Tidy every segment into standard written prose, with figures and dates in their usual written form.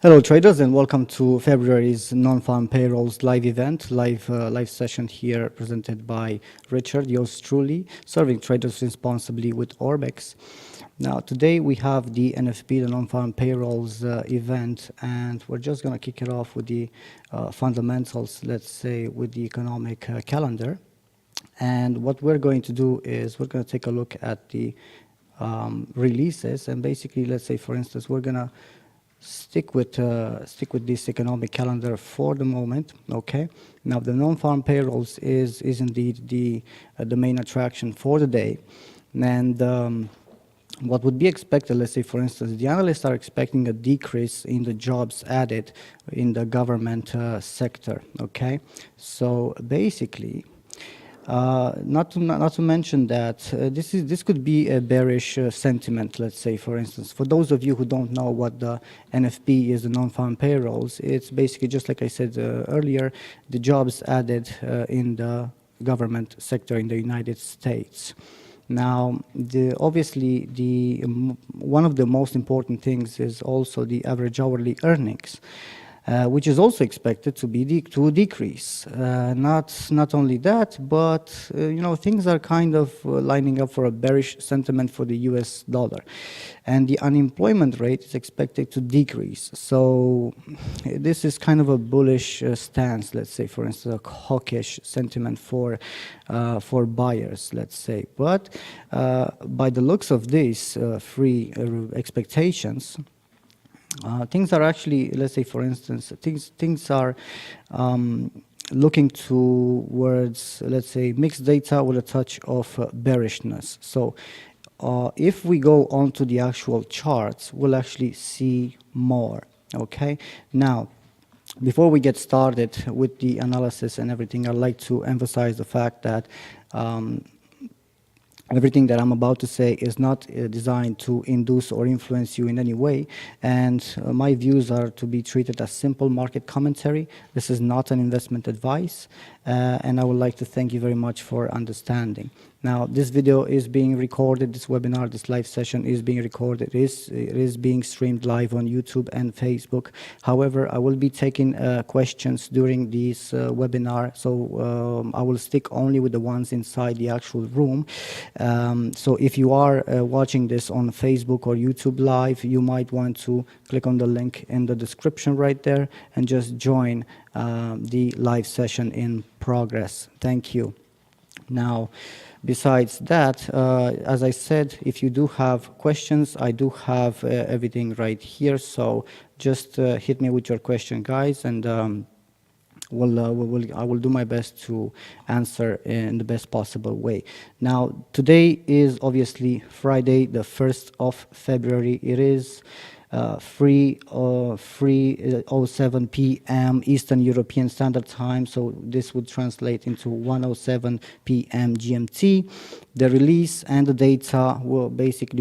Hello traders, and welcome to February's non-farm payrolls live event, live session here presented by Richard, yours truly, serving traders responsibly with Orbex. Now today we have the NFP, the non-farm payrolls event, and we're just going to kick it off with the fundamentals, let's say with the economic calendar. And what we're going to do is we're going to take a look at the releases, and basically, let's say for instance, we're going to stick with this economic calendar for the moment. Okay, now the non-farm payrolls is indeed the main attraction for the day, and what would be expected, let's say for instance, the analysts are expecting a decrease in the jobs added in the government sector. Okay, so basically, not to mention that this could be a bearish sentiment. Let's say, for instance, for those of you who don't know what the NFP is, the non-farm payrolls, it's basically just like I said earlier, the jobs added in the government sector in the United States. Now, obviously, one of the most important things is also the average hourly earnings. Which is also expected to decrease. Not only that, but things are kind of lining up for a bearish sentiment for the US dollar, and the unemployment rate is expected to decrease. So this is kind of a bullish stance, let's say, for instance, a hawkish sentiment for buyers, let's say. But by the looks of these free expectations, things are actually, let's say for instance, things are looking towards, let's say, mixed data with a touch of bearishness. So if we go on to the actual charts, we'll actually see more. Okay, now before we get started with the analysis and everything, I'd like to emphasize the fact that everything that I'm about to say is not designed to induce or influence you in any way, and my views are to be treated as simple market commentary. This is not an investment advice, and I would like to thank you very much for understanding. Now, this video is being recorded, this webinar, this live session is being recorded. It is being streamed live on YouTube and Facebook. However, I will be taking questions during this webinar, so I will stick only with the ones inside the actual room. So if you are watching this on Facebook or YouTube live, you might want to click on the link in the description right there and just join the live session in progress. Thank you. Now, besides that, as I said, if you do have questions, I do have everything right here. So just hit me with your question, guys, and I will do my best to answer in the best possible way. Now, today is obviously Friday, the 1st of February. It is 3:07 p.m. Eastern European Standard Time, so this would translate into 1:07 p.m. GMT. The release and the data will take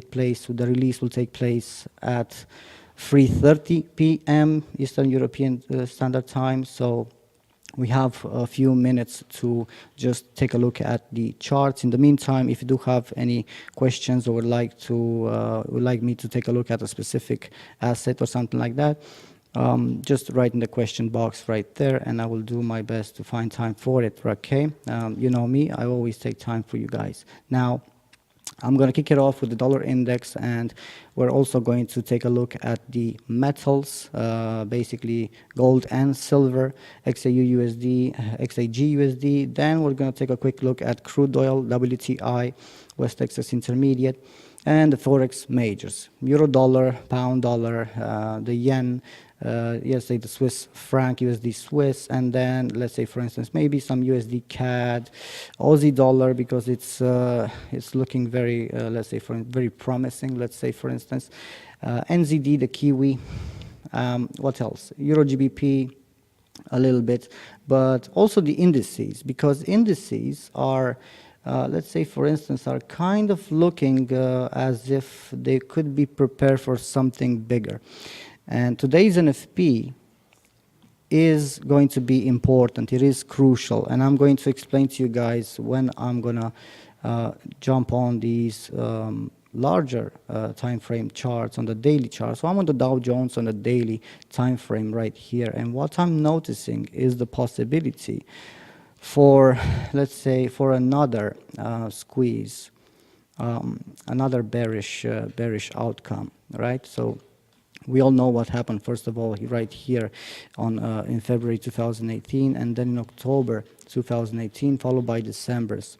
place. So the release will take place at 3:30 p.m. Eastern European Standard Time. So we have a few minutes to just take a look at the charts. In the meantime, if you do have any questions or would like me to take a look at a specific asset or something like that, just write in the question box right there, and I will do my best to find time for it. Okay, you know me, I always take time for you guys. Now, I'm going to kick it off with the dollar index, and we're also going to take a look at the metals, basically gold and silver, XAU USD, XAG USD. Then we're going to take a quick look at crude oil, WTI, West Texas Intermediate, and the Forex majors, euro dollar, pound dollar, the yen, say the Swiss franc, USD Swiss, and then let's say for instance maybe some USD CAD, Aussie dollar, because it's looking very very promising. Let's say for instance NZD, the Kiwi, what else? Euro GBP a little bit, but also the indices, because indices are let's say for instance are kind of looking as if they could be prepared for something bigger. And today's NFP is going to be important. It is crucial, and I'm going to explain to you guys when I'm gonna jump on these larger time frame charts, on the daily chart. So I'm on the Dow Jones on the daily time frame right here, and what I'm noticing is the possibility for, let's say, for another squeeze, another bearish outcome, right? So we all know what happened, first of all, right here on in February 2018, and then in October 2018, followed by December's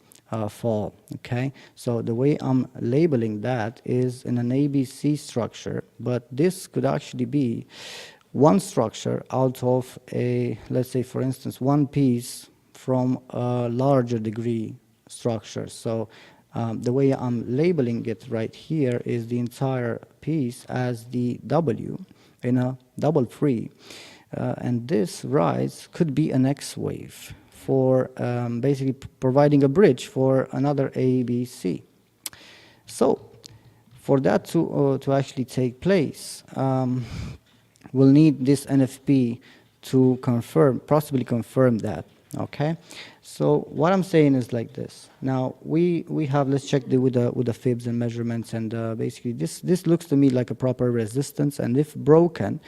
fall. Okay, so the way I'm labeling that is in an ABC structure, but this could actually be one structure out of a, let's say, for instance, one piece from a larger degree structure. So the way I'm labeling it right here is the entire piece as the W in a double free. And this rise could be an X wave for basically providing a bridge for another ABC. So for that to actually take place, we'll need this NFP to confirm, possibly confirm that. Okay, so what I'm saying is like this. Now we have, let's check with the fibs and measurements, and basically this looks to me like a proper resistance, and if broken,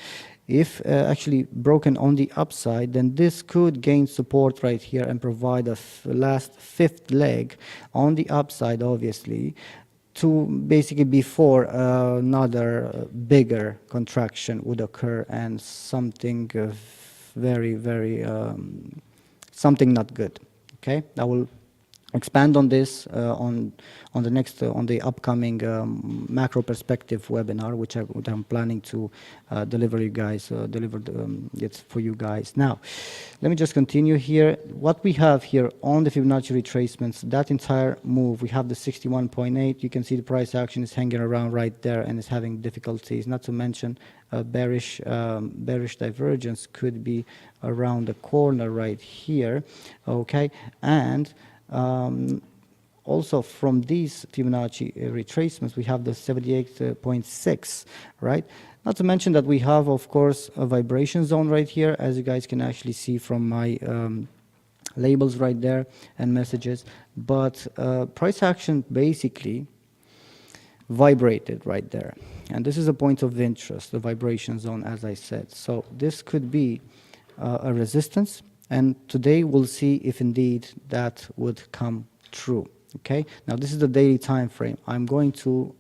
if actually broken on the upside, then this could gain support right here and provide a last fifth leg on the upside, obviously, to basically before another bigger contraction would occur and something very something not good. Okay, I will expand on this on the next on the upcoming macro perspective webinar, which I'm planning to deliver it for you guys. Now, let me just continue here. What we have here on the Fibonacci retracements, that entire move, we have the 61.8. You can see the price action is hanging around right there and is having difficulties. Not to mention bearish divergence could be around the corner right here. Okay, and also from these Fibonacci retracements, we have the 78.6, right? Not to mention that we have, of course, a vibration zone right here, as you guys can actually see from my labels right there and messages. But price action basically vibrated right there. And this is a point of interest, the vibration zone, as I said. So this could be a resistance. And today we'll see if indeed that would come true. Okay, now this is the daily time frame. I'm going to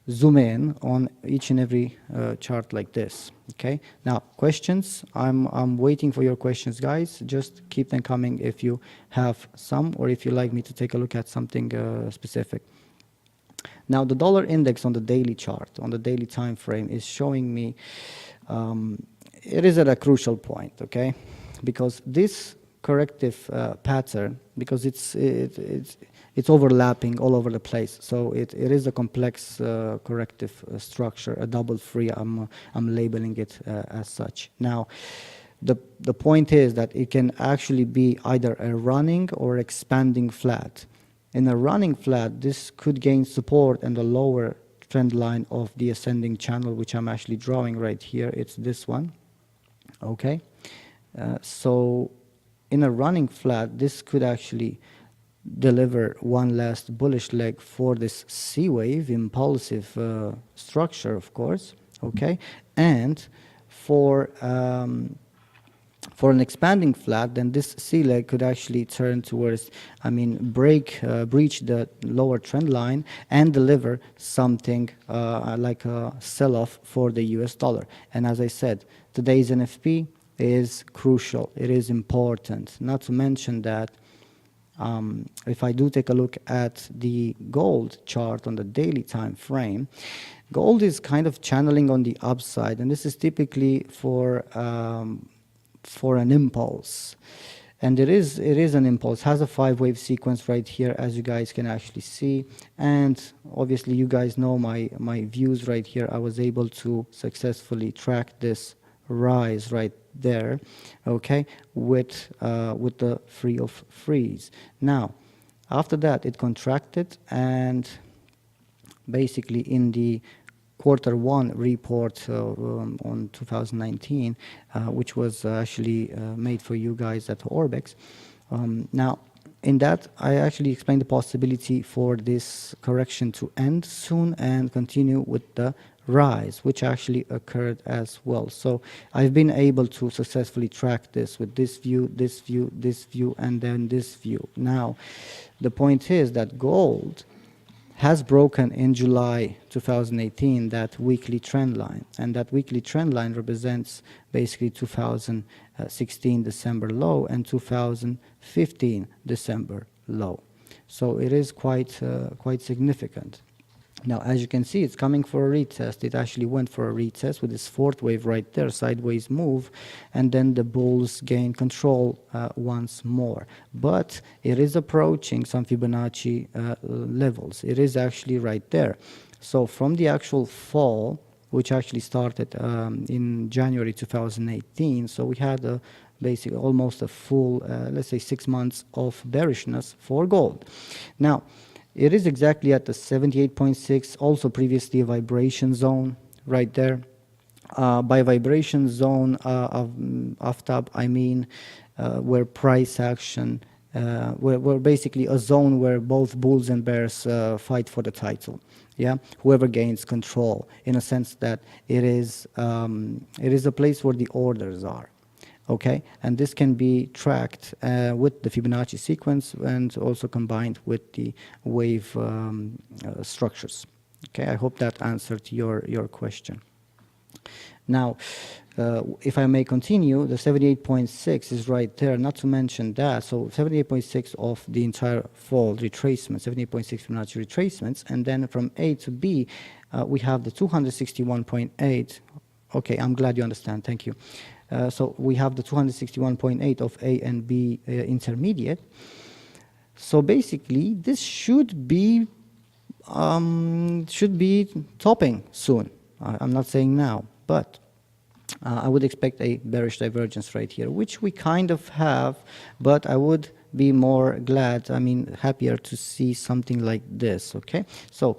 zoom in on each and every chart like this. Okay, now questions. I'm waiting for your questions, guys. Just keep them coming if you have some, or if you like me to take a look at something specific. Now the dollar index on the daily chart, on the daily time frame, is showing me it is at a crucial point. Okay, because this corrective pattern, because it's overlapping all over the place, so it is a complex corrective structure, a double free. I'm labeling it as such. Now the point is that it can actually be either a running or expanding flat. In a running flat, this could gain support in the lower trend line of the ascending channel, which I'm actually drawing right here. It's this one. Okay, so in a running flat, this could actually deliver one last bullish leg for this C wave, impulsive structure, of course. Okay, and for an expanding flat, then this C leg could actually turn towards, breach the lower trend line and deliver something like a sell-off for the US dollar. And as I said, today's NFP is crucial. It is important. Not to mention that if I do take a look at the gold chart on the daily time frame, gold is kind of channeling on the upside, and this is typically for an impulse. And it is an impulse, has a 5-wave sequence right here, as you guys can actually see. And obviously you guys know my views right here. I was able to successfully track this rise right there, okay, with the free of freeze. Now after that it contracted, and basically in the Q1 report on 2019, which was actually made for you guys at Orbex. Now in that, I actually explained the possibility for this correction to end soon and continue with the rise, which actually occurred as well. So I've been able to successfully track this with this view, this view, this view, and then this view. Now, the point is that gold has broken in July 2018 that weekly trend line, and that weekly trend line represents basically 2016 December low and 2015 December low. So it is quite significant. Now, as you can see, it's coming for a retest. It actually went for a retest with this fourth wave right there, sideways move, and then the bulls gain control once more. But it is approaching some Fibonacci levels. It is actually right there. So from the actual fall, which actually started in January 2018, so we had basically almost a full, let's say 6 months of bearishness for gold. Now, it is exactly at the 78.6, also previously a vibration zone right there. By vibration zone of top, I mean where price action, where basically a zone where both bulls and bears fight for the title. Yeah, whoever gains control, in a sense that it is a place where the orders are. Okay, and this can be tracked with the Fibonacci sequence and also combined with the wave structures. Okay, I hope that answered your question. Now, if I may continue, the 78.6 is right there, not to mention that. So 78.6 of the entire fall retracement, 78.6 Fibonacci retracements, and then from A to B, we have the 261.8. Okay, I'm glad you understand, thank you. So we have the 261.8 of A and B intermediate. So basically, this should be topping soon. I'm not saying now, but I would expect a bearish divergence right here, which we kind of have, but I would be more glad, happier to see something like this. Okay, so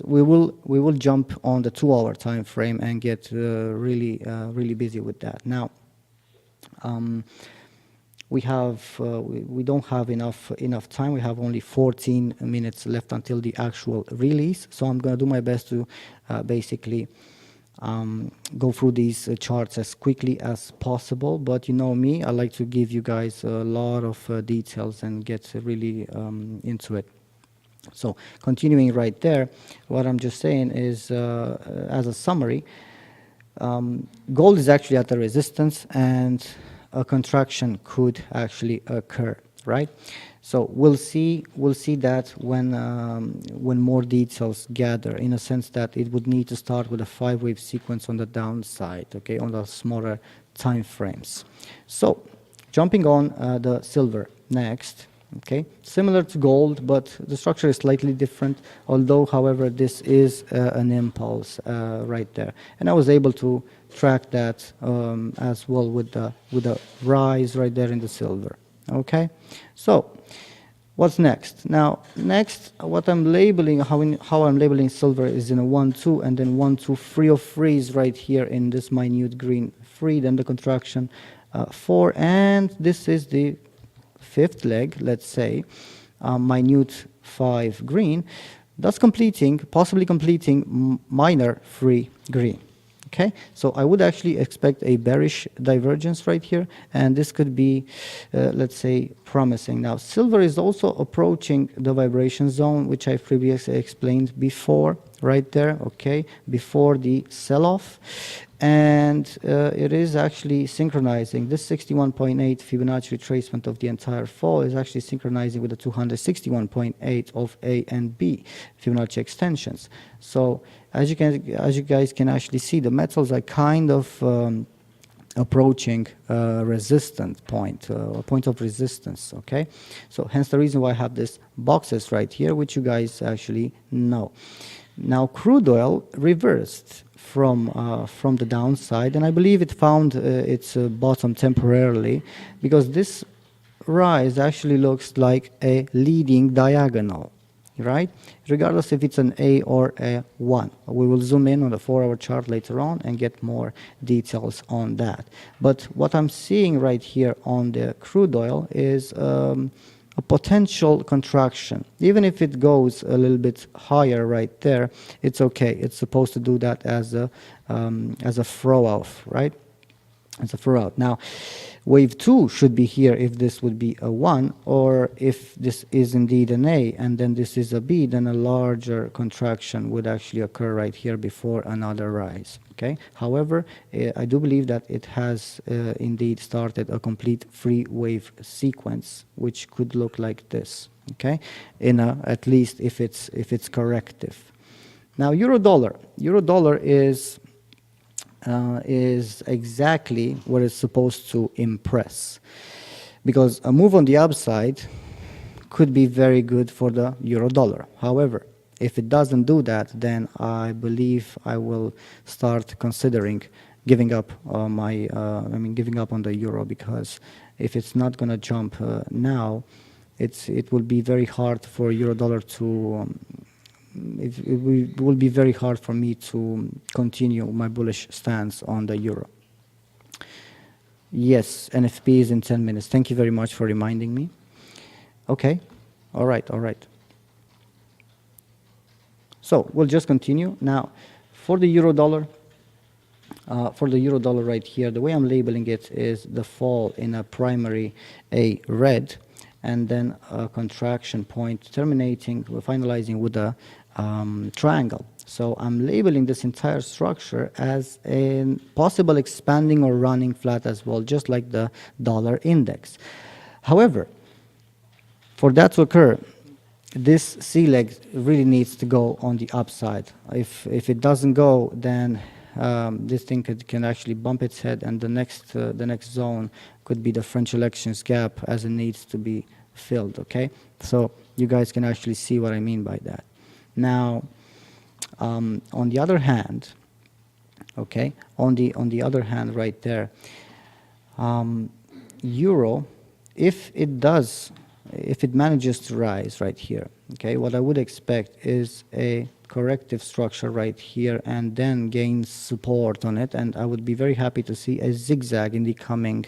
we will jump on the 2-hour time frame and get really busy with that. Now, we don't have enough time. We have only 14 minutes left until the actual release. So I'm going to do my best to basically go through these charts as quickly as possible. But you know me, I like to give you guys a lot of details and get really into it. So continuing right there, what I'm just saying is, as a summary, gold is actually at the resistance and a contraction could actually occur, right? So we'll see that when more details gather, in a sense that it would need to start with a 5-wave sequence on the downside, okay, on the smaller time frames. So jumping on the silver next. Okay, similar to gold, but the structure is slightly different, although, however, this is an impulse right there. And I was able to track that as well with the rise right there in the silver. Okay, so what's next? Now, next, what I'm labeling, how I'm labeling silver is in a 1-2 and then 1-2 free of freeze right here in this minute green free, then the contraction 4, and this is the 5th leg, let's say, minute 5 green, thus possibly completing minor free green. Okay, so I would actually expect a bearish divergence right here, and this could be, let's say, promising. Now, silver is also approaching the vibration zone, which I previously explained before, right there, okay, before the sell-off. And it is actually synchronizing. This 61.8 Fibonacci retracement of the entire fall is actually synchronizing with the 261.8 of A and B Fibonacci extensions. So as you guys can actually see, the metals are kind of approaching a resistant point, a point of resistance, okay? So hence the reason why I have these boxes right here, which you guys actually know. Now, crude oil reversed from the downside, and I believe it found its bottom temporarily, because this rise actually looks like a leading diagonal, right? Regardless if it's an A or a 1. We will zoom in on the 4-hour chart later on and get more details on that. But what I'm seeing right here on the crude oil is a potential contraction. Even if it goes a little bit higher right there, it's okay. It's supposed to do that as a throw off, right? As a throw out. Now, wave 2 should be here if this would be a 1, or if this is indeed an A and then this is a B, then a larger contraction would actually occur right here before another rise. Okay. However, I do believe that it has indeed started a complete free wave sequence, which could look like this. Okay, in at least if it's corrective. Now, euro dollar is exactly what it's supposed to impress, because a move on the upside could be very good for the euro dollar. However, if it doesn't do that, then I believe I will start considering giving up giving up on the euro, because if it's not going to jump now, it will be very hard for euro dollar to it will be very hard for me to continue my bullish stance on the euro. Yes, NFP is in 10 minutes. Thank you very much for reminding me. Okay. All right. So we'll just continue. Now, for the euro dollar right here, the way I'm labeling it is the fall in a primary A red, and then a contraction point finalizing with a triangle. So I'm labeling this entire structure as a possible expanding or running flat as well, just like the dollar index. However, for that to occur, this C leg really needs to go on the upside. If it doesn't go, then this thing can actually bump its head, and the next zone could be the French elections gap, as it needs to be filled. Okay, so you guys can actually see what I mean by that. Now, on the other hand, okay, on the other hand, right there, euro, if it manages to rise right here, okay, what I would expect is a corrective structure right here and then gain support on it, and I would be very happy to see a zigzag in the coming,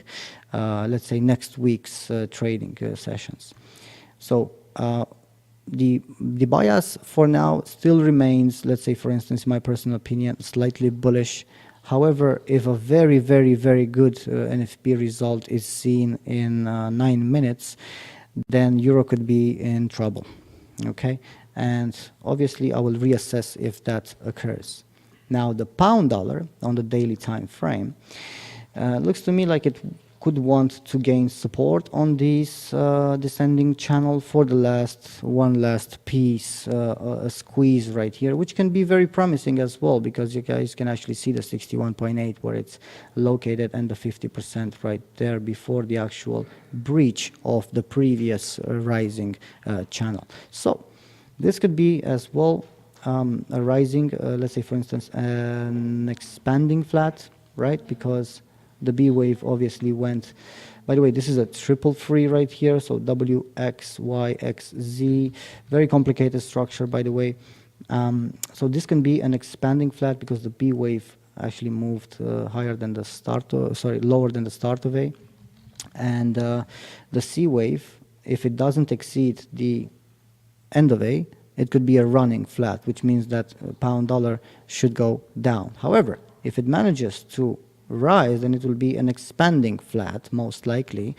let's say, next week's trading sessions. So the bias for now still remains, let's say, for instance, in my personal opinion, slightly bullish. However, if a very, very, very good NFP result is seen in 9 minutes, then euro could be in trouble. Okay, and obviously I will reassess if that occurs. Now, the pound dollar on the daily time frame looks to me like it could want to gain support on this descending channel for the one last piece, a squeeze right here, which can be very promising as well, because you guys can actually see the 61.8 where it's located, and the 50% right there before the actual breach of the previous rising channel. So this could be as well a rising, let's say, for instance, an expanding flat, right? Because the B wave obviously went, by the way, this is a triple free right here, so W, X, Y, X, Z, very complicated structure, by the way. So this can be an expanding flat because the B wave actually moved lower than the start of A. And the C wave, if it doesn't exceed the end of A, it could be a running flat, which means that pound dollar should go down. However, if it manages to rise, then it will be an expanding flat, most likely,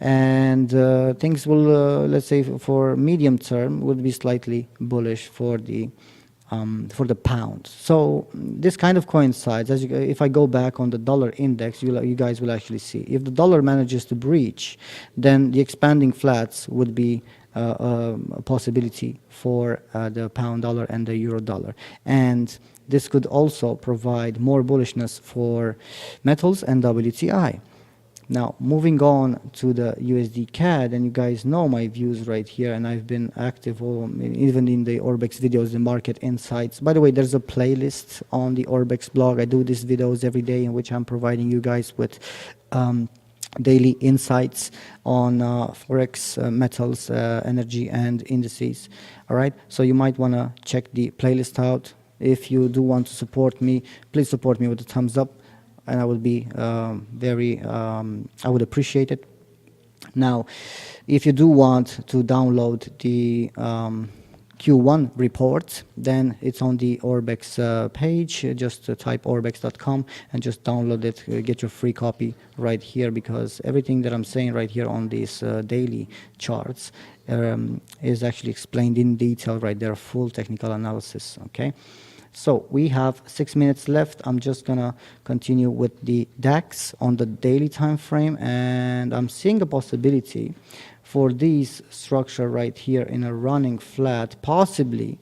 and things will, let's say, for medium term, would be slightly bullish for the pound. So this kind of coincides. If I go back on the dollar index, you guys will actually see if the dollar manages to breach, then the expanding flats would be a possibility for the pound dollar and the euro dollar, and this could also provide more bullishness for metals and WTI. Now, moving on to the USD CAD, and you guys know my views right here, and I've been active even in the Orbex videos, the market insights. By the way, there's a playlist on the Orbex blog. I do these videos every day in which I'm providing you guys with daily insights on Forex, metals, energy, and indices. All right, so you might want to check the playlist out. If you do want to support me, please support me with a thumbs up, and I would be I would appreciate it. Now, if you do want to download the Q1 report, then it's on the Orbex page. Just type orbex.com and just download it. Get your free copy right here, because everything that I'm saying right here on these daily charts is actually explained in detail right there, full technical analysis. Okay. So we have 6 minutes left. I'm just gonna continue with the DAX on the daily time frame, and I'm seeing a possibility for this structure right here in a running flat, possibly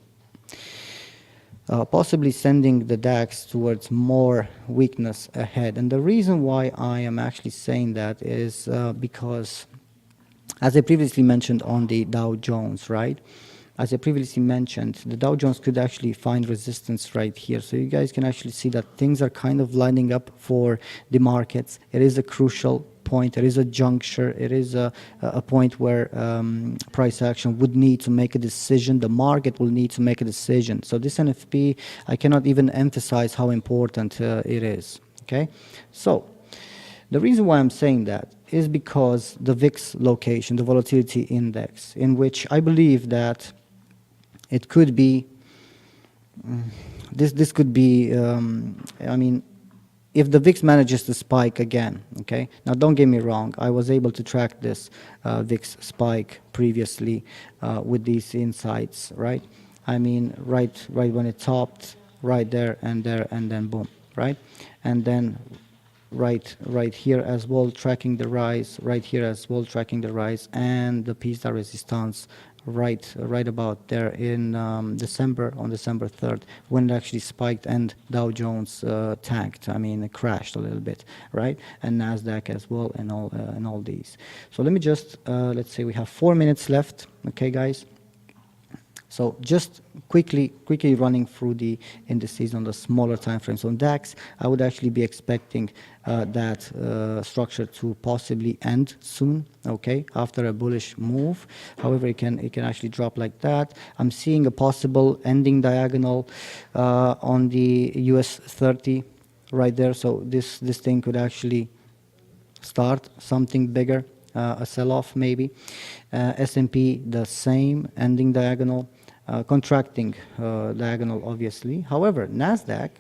sending the DAX towards more weakness ahead. And the reason why I am actually saying that is because, as I previously mentioned on the Dow Jones, right? As I previously mentioned, the Dow Jones could actually find resistance right here. So you guys can actually see that things are kind of lining up for the markets. It is a crucial point. It is a juncture. It is a point where price action would need to make a decision. The market will need to make a decision. So this NFP, I cannot even emphasize how important it is. Okay, so the reason why I'm saying that is because the VIX location, the volatility index, in which I believe that it could be, this could be, I mean, if the VIX manages to spike again, okay? Now, don't get me wrong. I was able to track this VIX spike previously with these insights, right? I mean, right when it topped, right there, and then boom, right? And then right here as well, tracking the rise, right here as well, tracking the rise, and the piece de resistance right about there in on December 3rd, when it actually spiked and Dow Jones tanked. I mean, it crashed a little bit, right? And Nasdaq as well, and all these. So let me just let's say we have 4 minutes left, okay, guys. So just quickly running through the indices on the smaller time frames. On DAX, I would actually be expecting that structure to possibly end soon, okay, after a bullish move. However, it can actually drop like that. I'm seeing a possible ending diagonal on the US 30 right there. So this thing could actually start something bigger, a sell-off maybe. S&P the same, ending diagonal. Contracting diagonal, obviously. However, Nasdaq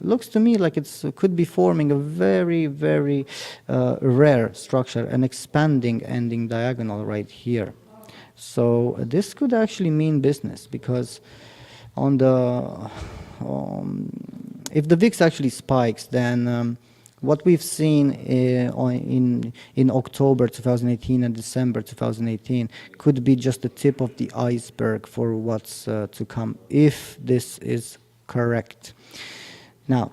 looks to me like it could be forming a very, very rare structure, an expanding ending diagonal right here. So this could actually mean business, because on the if the VIX actually spikes, then what we've seen in October 2018 and December 2018 could be just the tip of the iceberg for what's to come, if this is correct. Now,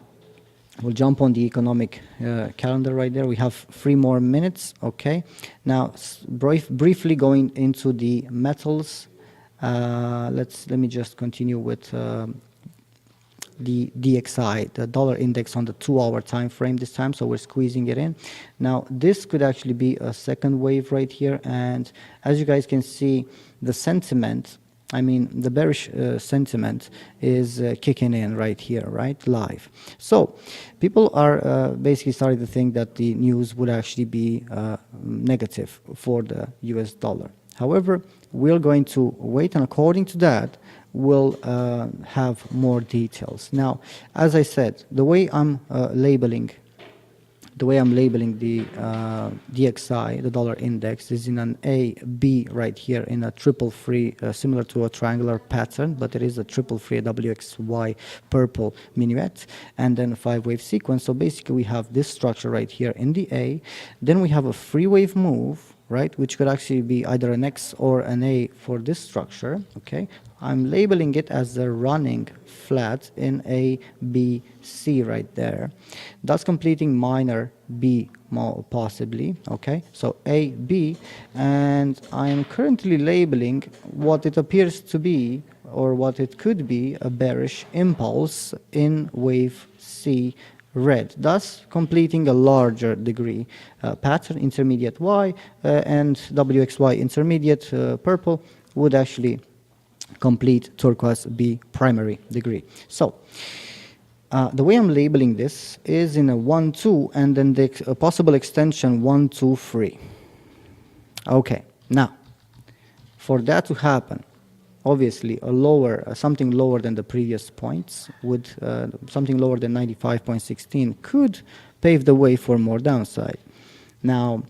we'll jump on the economic calendar right there. We have 3 more minutes, okay? Now, briefly going into the metals. Let me just continue with the DXY, the dollar index on the 2-hour time frame this time, so we're squeezing it in. Now, this could actually be a second wave right here, and as you guys can see, the sentiment, I mean, the bearish sentiment is kicking in right here, right, live. So people are basically starting to think that the news would actually be negative for the US dollar. However, we're going to wait, and according to that, we'll have more details. Now, as I said, the way I'm labeling the DXY, the dollar index, is in an A, B right here in a triple free, similar to a triangular pattern, but it is a triple free WXY purple minuet, and then a 5-wave sequence. So basically we have this structure right here in the A, then we have a 3-wave move, right, which could actually be either an X or an A for this structure, okay? I'm labeling it as a running flat in A, B, C right there. That's completing minor B possibly, okay? So A, B, and I am currently labeling what it appears to be, or what it could be, a bearish impulse in wave C red, thus completing a larger degree pattern. Intermediate Y and WXY intermediate purple would actually complete turquoise B primary degree. So the way I'm labeling this is in a 1, 2, and then the possible extension 1, 2, 3. Okay, now for that to happen, obviously a lower, something lower than the previous points would, something lower than 95.16 could pave the way for more downside. Now,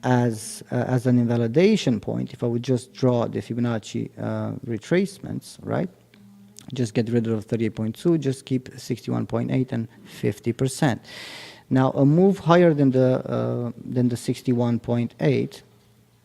as an invalidation point, if I would just draw the Fibonacci retracements, right? Just get rid of 38.2, just keep 61.8 and 50%. Now, a move higher than the 61.8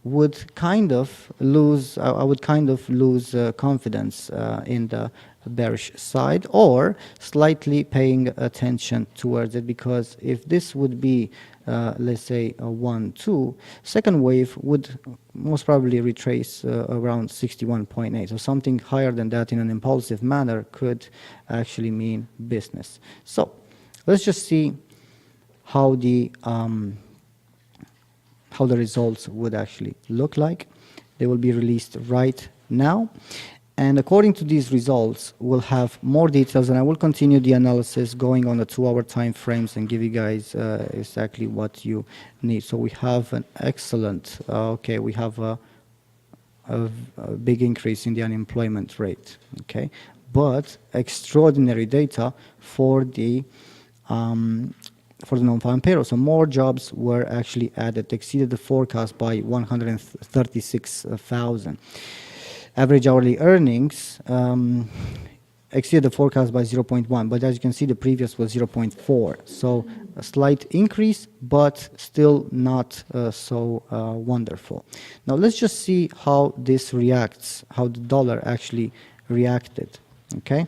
would kind of lose, I would kind of lose confidence in the bearish side, or slightly paying attention towards it, because if this would be, let's say, a 1-2, second wave would most probably retrace around 61.8. So something higher than that in an impulsive manner could actually mean business. So let's just see how the results would actually look like. They will be released right now. And according to these results, we'll have more details, and I will continue the analysis going on the 2-hour time frames and give you guys exactly what you need. So we have an excellent, okay, we have a big increase in the unemployment rate, okay, but extraordinary data for the non-farm payroll. So more jobs were actually added, exceeded the forecast by 136,000. Average hourly earnings exceeded the forecast by 0.1, but as you can see, the previous was 0.4. So a slight increase, but still not so wonderful. Now let's just see how this reacts, how the dollar actually reacted, okay?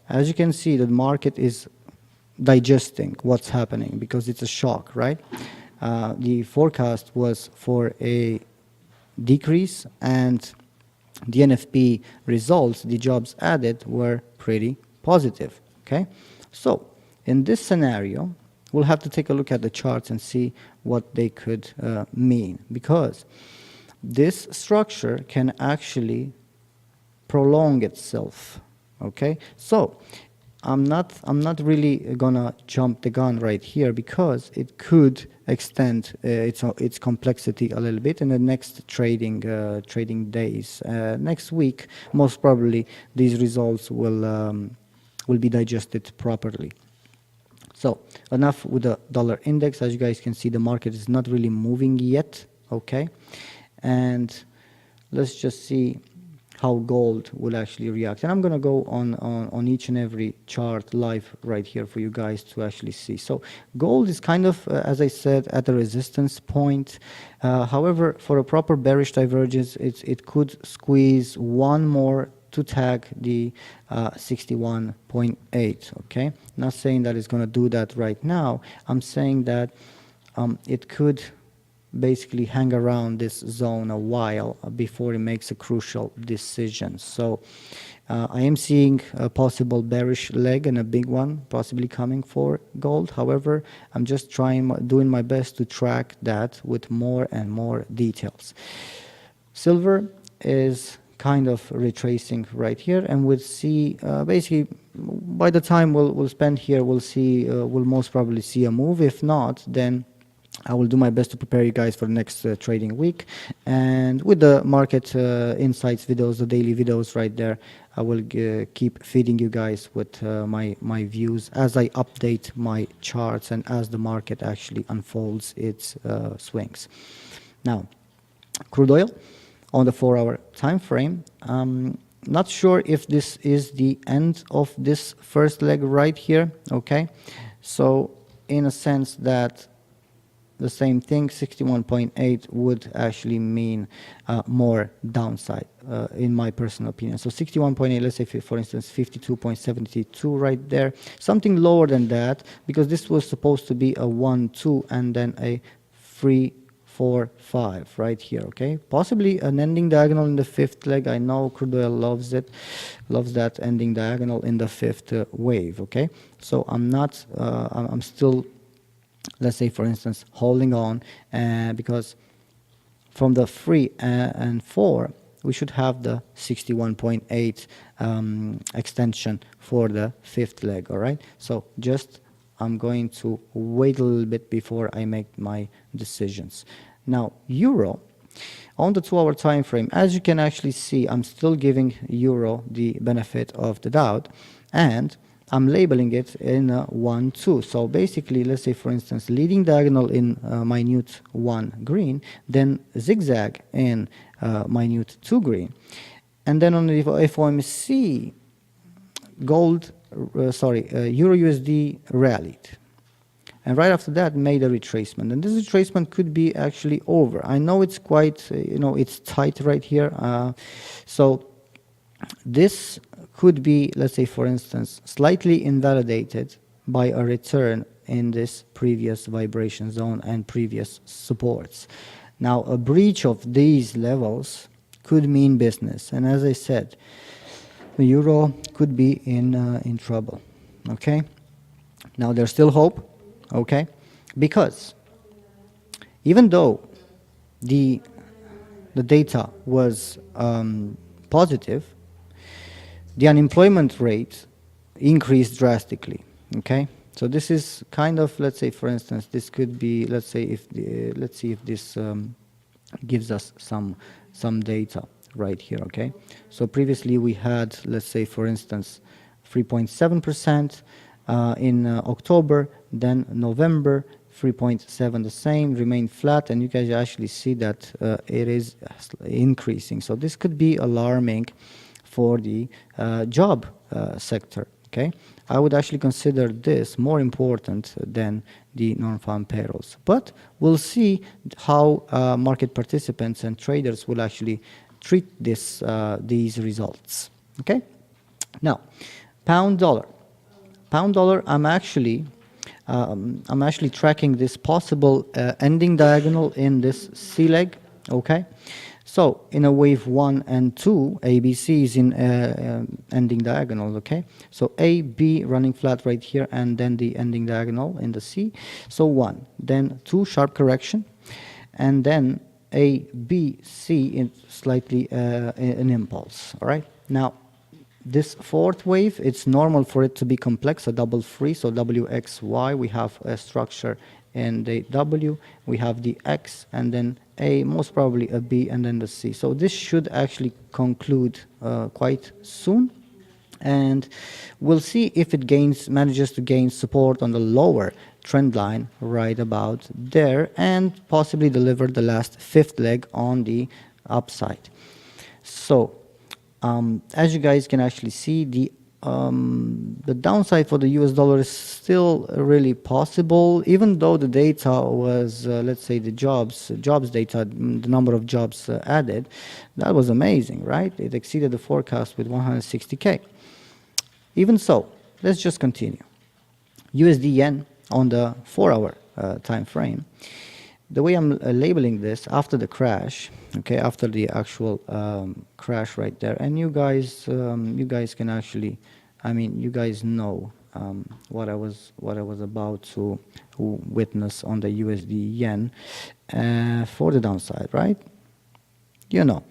As you can see, the market is digesting what's happening because it's a shock, right? The forecast was for a decrease, and the NFP results, the jobs added, were pretty positive, okay? So in this scenario, we'll have to take a look at the charts and see what they could mean, because this structure can actually prolong itself, okay? So I'm not really gonna jump the gun right here, because it could extend its complexity a little bit in the next trading days. Next week, most probably, these results will be digested properly. So enough with the dollar index. As you guys can see, the market is not really moving yet, okay? And let's just see how gold will actually react. And I'm going to go on each and every chart live right here for you guys to actually see. So gold is kind of, as I said, at a resistance point. However, for a proper bearish divergence, it could squeeze one more to tag the 61.8, okay? Not saying that it's going to do that right now. I'm saying that it could basically hang around this zone a while before it makes a crucial decision. So I am seeing a possible bearish leg and a big one possibly coming for gold. However, I'm just doing my best to track that with more and more details. Silver is kind of retracing right here, and we'll see basically by the time we'll spend here, we'll most probably see a move. If not, then I will do my best to prepare you guys for the next trading week. And with the market insights videos, the daily videos right there, I will keep feeding you guys with my views as I update my charts and as the market actually unfolds its swings. Now, crude oil on the 4-hour time frame. Not sure if this is the end of this first leg right here, okay? So in a sense that the same thing, 61.8 would actually mean more downside, in my personal opinion. So 61.8, let's say, for instance, 52.72 right there. Something lower than that, because this was supposed to be a 1-2 and then a 3-4-5 right here, okay? Possibly an ending diagonal in the fifth leg. I know crude oil loves it, loves that ending diagonal in the fifth wave, okay? So I'm still, let's say, for instance, holding on, because from the 3 and 4, we should have the 61.8 extension for the fifth leg, all right? So just, I'm going to wait a little bit before I make my decisions. Now, euro, On the 2-hour time frame, as you can actually see, I'm still giving euro the benefit of the doubt, and I'm labeling it in 1, 2. So basically, let's say, for instance, leading diagonal in minute 1 green, then zigzag in minute 2 green. And then on the FOMC, Euro USD rallied. And right after that, made a retracement. And this retracement could be actually over. I know it's quite, it's tight right here. So this could be, let's say, for instance, slightly invalidated by a return in this previous vibration zone and previous supports. Now, a breach of these levels could mean business. And as I said, the euro could be in trouble. Okay? Now, there's still hope. Okay, because even though the data was positive, the unemployment rate increased drastically. Okay, so this is kind of, let's say, for instance, this could be, let's say, let's see if this gives us some data right here. Okay, so previously we had, let's say, for instance, 3.7%. In October, then November, 3.7 the same, remain flat, and you guys actually see that it is increasing. So this could be alarming for the job sector. Okay, I would actually consider this more important than the non-farm payrolls. But we'll see how market participants and traders will actually treat these results. Okay, now pound dollar. Pound dollar, I'm actually tracking this possible ending diagonal in this C leg. Okay, so in a wave 1 and 2, ABC is in ending diagonal. Okay, so A, B running flat right here, and then the ending diagonal in the C. So 1, then 2 sharp correction, and then A, B, C in slightly an impulse. All right, now. This fourth wave, it's normal for it to be complex, a double free, so WXY, we have a structure in the W, we have the X, and then A, most probably a B, and then the C. So this should actually conclude quite soon, and we'll see if it manages to gain support on the lower trend line right about there, and possibly deliver the last fifth leg on the upside. So as you guys can actually see, the downside for the US dollar is still really possible, even though the data was, let's say, the jobs data, the number of jobs added, that was amazing, right? It exceeded the forecast with 160K. Even so, let's just continue. USD yen on the 4-hour time frame. The way I'm labeling this after the crash, okay, after the actual crash right there, and you guys can actually, I mean, you guys know what I was about to witness on the USD yen for the downside, right? You know.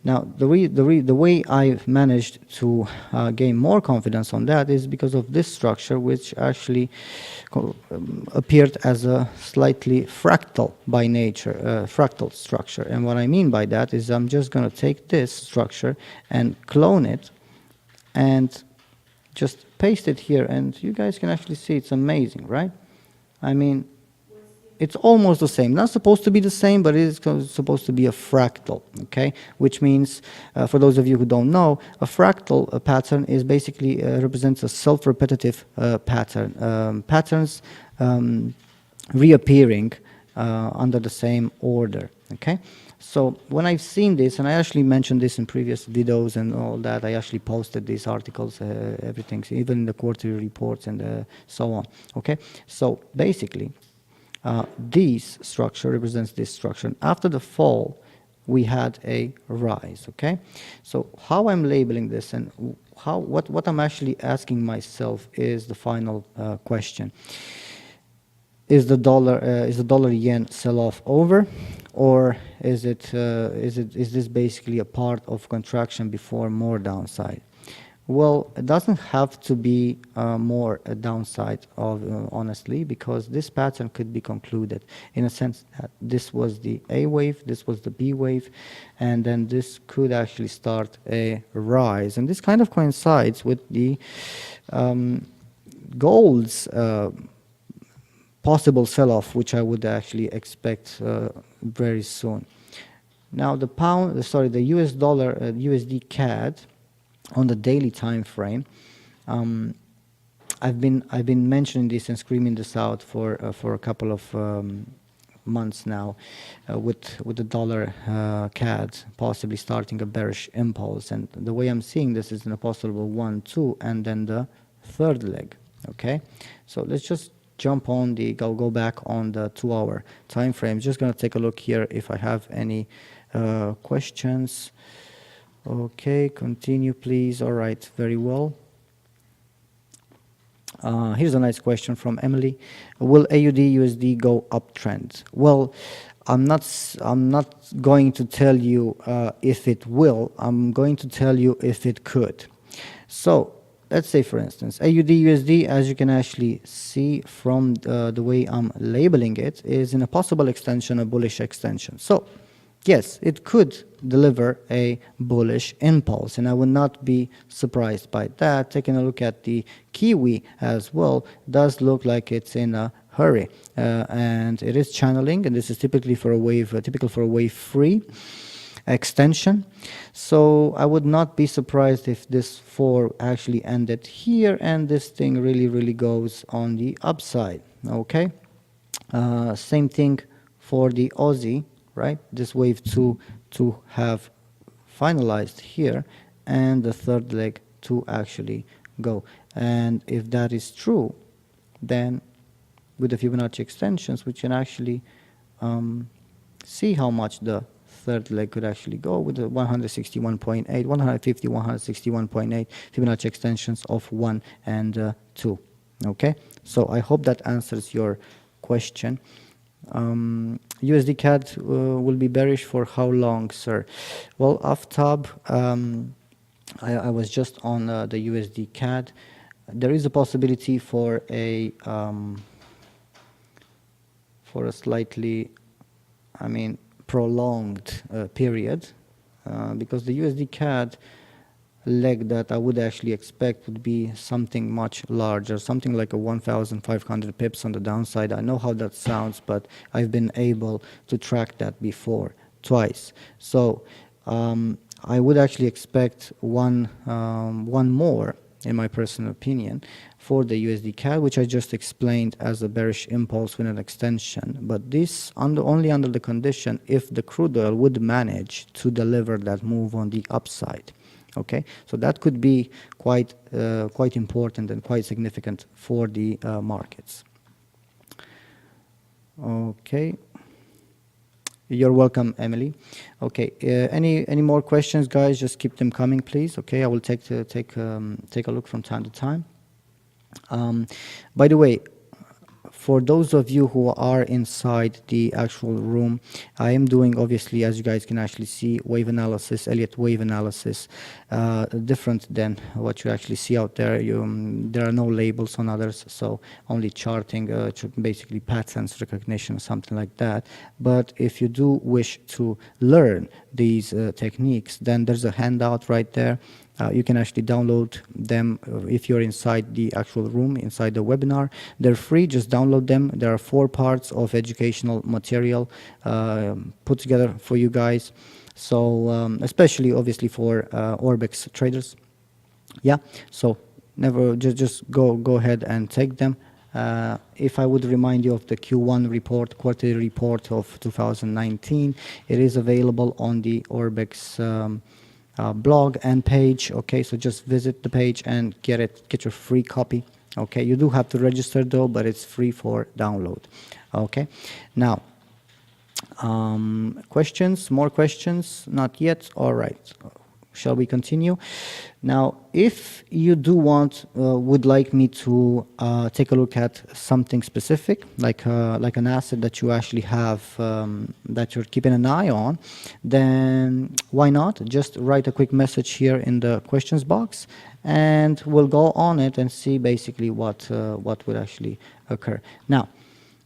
Now, the way I've managed to gain more confidence on that is because of this structure, which actually appeared as a slightly fractal by nature, fractal structure. And what I mean by that is I'm just going to take this structure and clone it and just paste it here. And you guys can actually see it's amazing, right? I mean, it's almost the same. Not supposed to be the same, but it is supposed to be a fractal, okay? Which means, for those of you who don't know, a fractal pattern is basically represents a self-repetitive pattern. Patterns reappearing under the same order, okay? So when I've seen this, and I actually mentioned this in previous videos and all that, I actually posted these articles, everything, even in the quarterly reports and so on, okay? So basically, this structure represents this structure. After the fall, we had a rise, okay? So how I'm labeling this and what I'm actually asking myself is the final question. Is the dollar yen sell-off over, or is this basically a part of contraction before more downside? Well, it doesn't have to be more a downside of honestly, because this pattern could be concluded in a sense that this was the A wave, this was the B wave, and then this could actually start a rise, and this kind of coincides with the gold's possible sell-off, which I would actually expect very soon. Now the the US dollar, USD CAD on the daily time frame. I've been mentioning this and screaming this out for a couple of months now, with the dollar CAD possibly starting a bearish impulse, and the way I'm seeing this is in a possible 1, 2, and then the third leg. Okay, so let's just jump on the go back on the 2-hour time frame. Just gonna take a look here if I have any questions. Okay, continue please. All right, very well. Here's a nice question from Emily. Will AUD USD go uptrend? Well, I'm not going to tell you if it will. I'm going to tell you if it could. So let's say, for instance, AUD USD, as you can actually see from the way I'm labeling it, is in a possible extension, a bullish extension. So yes, it could deliver a bullish impulse, and I would not be surprised by that. Taking a look at the Kiwi as well, does look like it's in a hurry, and it is channeling, and this is typically for a wave, typical for a wave 3 extension. So I would not be surprised if this 4 actually ended here and this thing really goes on the upside. Okay, same thing for the Aussie, right? This wave 2 to have finalized here, and the third leg to actually go. And if that is true, then with the Fibonacci extensions, we can actually see how much the third leg could actually go with the 161.8, 150, 161.8 Fibonacci extensions of 1 and 2. Okay, so I hope that answers your question. USD CAD will be bearish for how long, sir? Well, aftab, I was just on the USD CAD. There is a possibility for a slightly, I mean, prolonged period, because the USD CAD leg that I would actually expect would be something much larger, something like a 1,500 pips on the downside. I know how that sounds, but I've been able to track that before, twice. So I would actually expect one more, in my personal opinion, for the USD CAD, which I just explained as a bearish impulse with an extension. But this only under the condition if the crude oil would manage to deliver that move on the upside. Okay, so that could be quite important and quite significant for the markets. Okay, you're welcome, Emily. Okay, any more questions, guys? Just keep them coming, please. Okay, I will take a look from time to time. By the way, for those of you who are inside the actual room, I am doing, obviously, as you guys can actually see, wave analysis, Elliott Wave analysis, different than what you actually see out there. There are no labels on others, so only charting, basically patterns recognition, something like that. But if you do wish to learn these techniques, then there's a handout right there. You can actually download them if you're inside the actual room, inside the webinar. They're free, just download them. There are 4 parts of educational material put together for you guys. So especially obviously for Orbex traders. Yeah, so never just go ahead and take them. If I would remind you of the Q1 report, quarterly report of 2019, it is available on the Orbex blog and page. Okay, so just visit the page and get your free copy. Okay, you do have to register though, but it's free for download. Okay, now questions, more questions? Not yet. All right, Shall we continue? Now, if you do would like me to take a look at something specific, like an asset that you actually have, that you're keeping an eye on, then why not? Just write a quick message here in the questions box, and we'll go on it and see basically what would actually occur. Now,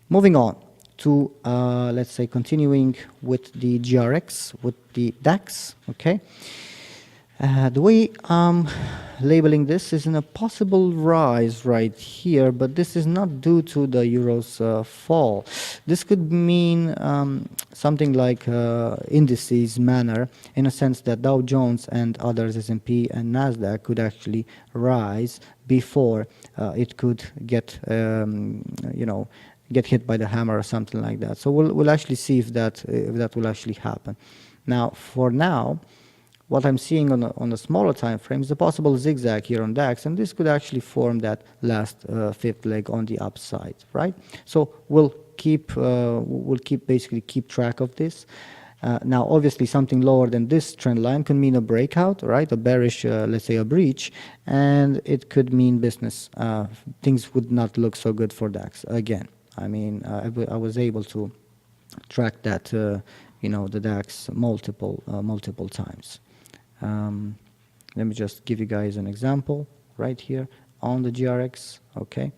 moving on to, let's say, continuing with the GRX, with the DAX, okay? The way I'm labeling this is in a possible rise right here, but this is not due to the euro's fall. This could mean something like indices manner, in a sense that Dow Jones and others, S&P and Nasdaq, could actually rise before it could get, get hit by the hammer or something like that. So we'll actually see if that will actually happen. Now, for now, what I'm seeing on the smaller time frames, the possible zigzag here on DAX, and this could actually form that last fifth leg on the upside, right? So we'll basically keep track of this. Now, obviously, something lower than this trend line could mean a breakout, right? A bearish, let's say, a breach, and it could mean business. Things would not look so good for DAX again. I mean, I was able to track that, the DAX multiple times. Let me just give you guys an example right here on the GRX. Okay,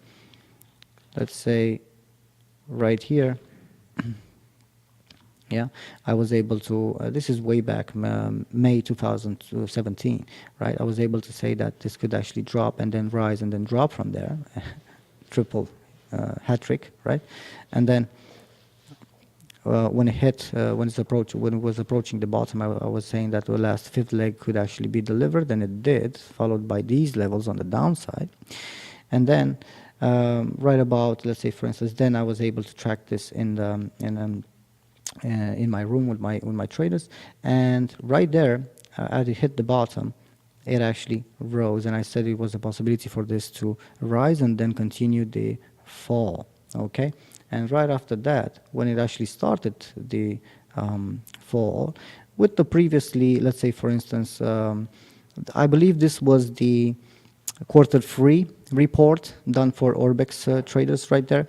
let's say right here. Yeah, I was able to, this is way back May 2017, right? I was able to say that this could actually drop and then rise and then drop from there. Triple hat trick, right? And then when it was approaching the bottom, I was saying that the last fifth leg could actually be delivered, and it did, followed by these levels on the downside. And then right about, let's say, for instance, then I was able to track this in my room with my traders, and right there, as it hit the bottom, it actually rose, and I said it was a possibility for this to rise and then continue the fall. Okay. And right after that, when it actually started the fall, with the previously, let's say, for instance, I believe this was the quarter-free report done for Orbex traders right there,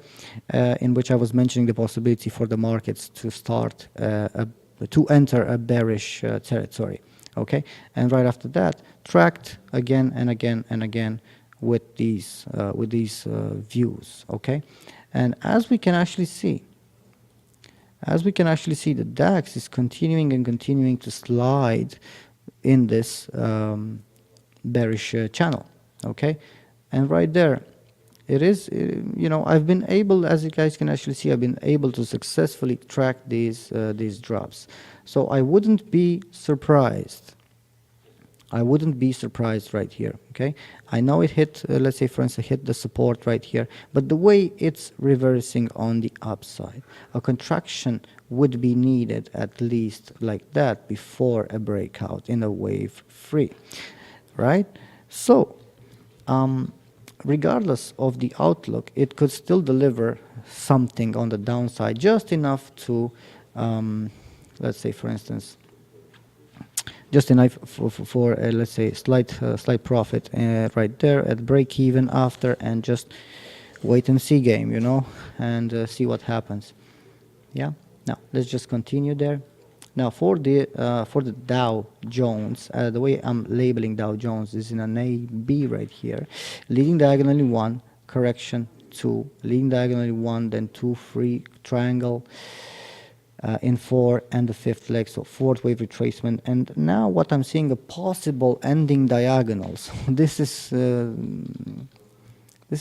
in which I was mentioning the possibility for the markets to start to enter a bearish territory. Okay, and right after that, tracked again and again and again with these views. Okay. And as we can actually see, the DAX is continuing and continuing to slide in this bearish channel, okay? And right there, it is, I've been able, as you guys can actually see, I've been able to successfully track these drops. So I wouldn't be surprised. Right here, okay? I know it hit, let's say, for instance, hit the support right here, but the way it's reversing on the upside, a contraction would be needed at least like that before a breakout in a wave free, right? So, regardless of the outlook, it could still deliver something on the downside, just enough to, let's say, for instance, just enough for let's say, slight profit right there at break even after, and just wait and see game, and see what happens. Yeah. Now let's just continue there. Now for the Dow Jones, the way I'm labeling Dow Jones is in an A B right here, leading diagonally 1, correction 2, leading diagonally 1, then 2, free triangle. In 4 and the fifth leg, so fourth wave retracement. And now what I'm seeing, a possible ending diagonals. This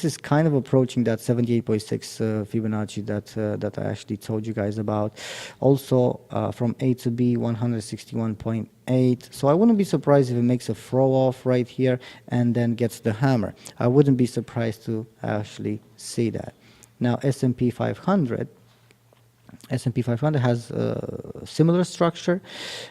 is kind of approaching that 78.6 Fibonacci that I actually told you guys about. Also from A to B, 161.8. So I wouldn't be surprised if it makes a throw off right here and then gets the hammer. I wouldn't be surprised to actually see that. Now S&P 500 has a similar structure.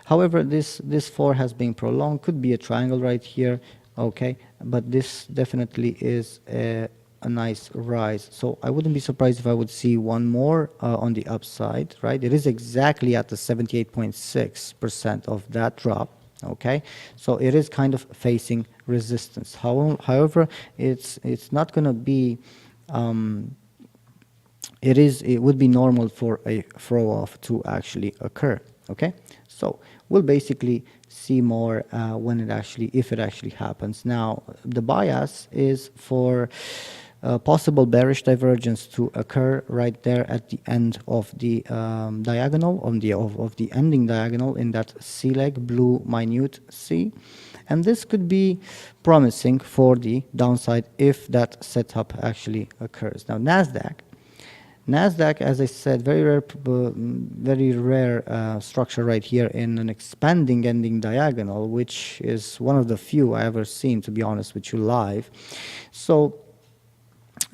However, this 4 has been prolonged. Could be a triangle right here, okay? But this definitely is a nice rise. So I wouldn't be surprised if I would see one more on the upside, right? It is exactly at the 78.6% of that drop, Okay, so it is kind of facing resistance. However, it's not going to be it would be normal for a throw off to actually occur. Okay, so we'll basically see more when if it actually happens. Now the bias is for possible bearish divergence to occur right there at the end of the diagonal, of the ending diagonal in that C leg, blue minute C. And this could be promising for the downside if that setup actually occurs. Now NASDAQ, as I said, very rare structure right here in an expanding ending diagonal, which is one of the few I ever seen, to be honest with you, live. So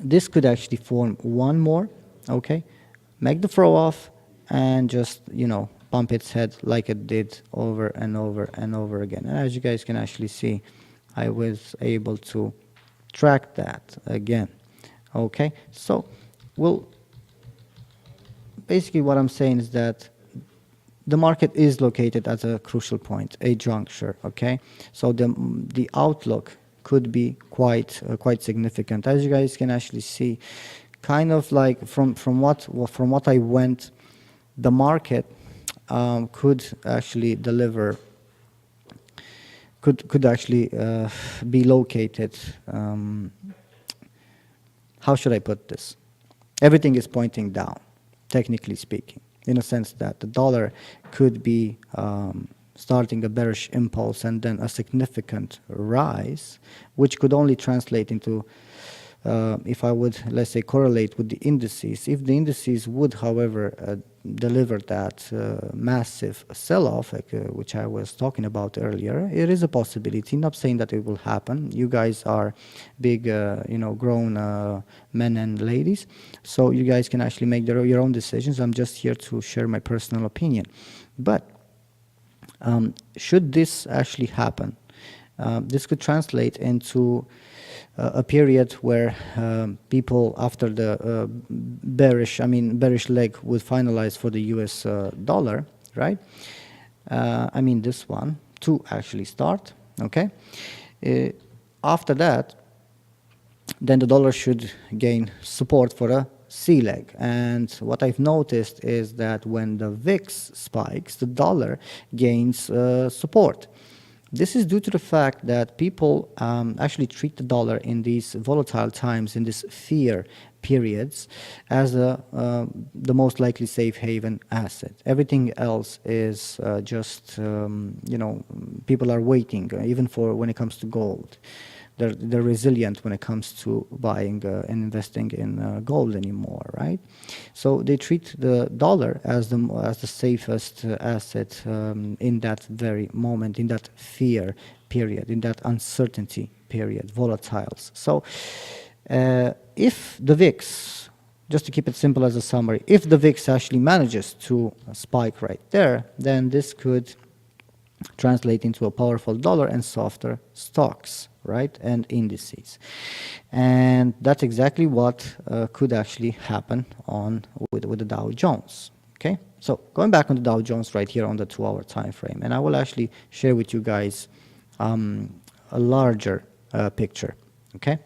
this could actually form one more, okay, make the throw off, and just, you know, pump its head like it did over and over and over again. And as you guys can actually see, I was able to track that again. Okay, so basically what I'm saying is that the market is located at a crucial point, a juncture. Okay, so the outlook could be quite significant, as you guys can actually see. Kind of like from what I went, the market could actually deliver, could actually be located. How should I put this? Everything is pointing down, technically speaking, in a sense that the dollar could be starting a bearish impulse and then a significant rise, which could only translate into, if I would, let's say, correlate with the indices. If the indices would, however, deliver that massive sell-off, which I was talking about earlier, it is a possibility. Not saying that it will happen. You guys are big, you know, grown men and ladies, so you guys can actually make your own decisions. I'm just here to share my personal opinion. But should this actually happen, this could translate into a period where people, after the bearish leg would finalize for the US dollar, right? I mean this one to actually start. Okay, after that, then the dollar should gain support for a C leg. And what I've noticed is that when the VIX spikes, the dollar gains support. This is due to the fact that people actually treat the dollar in these volatile times, in these fear periods, as the most likely safe haven asset. Everything else is just, you know, people are waiting, even for when it comes to gold. They're resilient when it comes to buying and investing in gold anymore, right? So they treat the dollar as the safest asset in that very moment, in that fear period, in that uncertainty period, volatiles. So if the VIX, just to keep it simple as a summary, if the VIX actually manages to spike right there, then this could translate into a powerful dollar and softer stocks, right, and indices. And that's exactly what could actually happen with the Dow Jones. Okay, so going back on the Dow Jones right here on the 2-hour time frame, and I will actually share with you guys a larger picture. Okay,